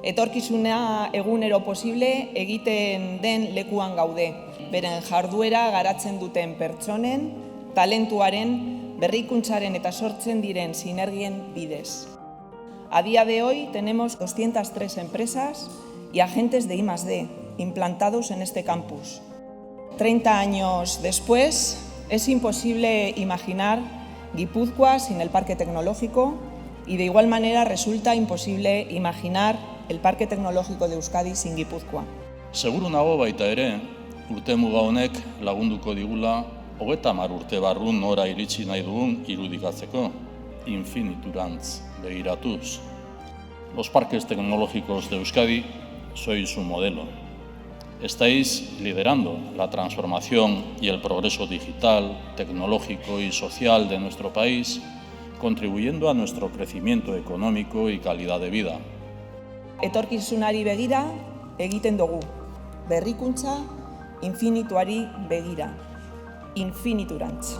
Etorkizuna egunero posible egiten den lekuan gaude, beren jarduera garatzen duten pertsonen, talentuaren, berrikuntzaren eta sortzen diren sinergien bidez. A día de hoy tenemos 203 empresas y agentes de I+D implantados en este campus. 30 años después, es imposible imaginar Guipúzcoa sin el Parque Tecnológico y de igual manera resulta imposible imaginar el Parque Tecnológico de Euskadi sin Guipúzcoa. Seguru nago baita ere, urtemuga honek lagunduko digula 30 urte barru nora iritsi nahi dugun irudikatzeko, infiniturantz begiratuz. Los parques tecnológicos de Euskadi sois un modelo. Estáis liderando la transformación y el progreso digital, tecnológico y social de nuestro país, contribuyendo a nuestro crecimiento económico y calidad de vida. Etorkizunari begira egiten dugu, berrikuntza infinituari begira, infiniturantz.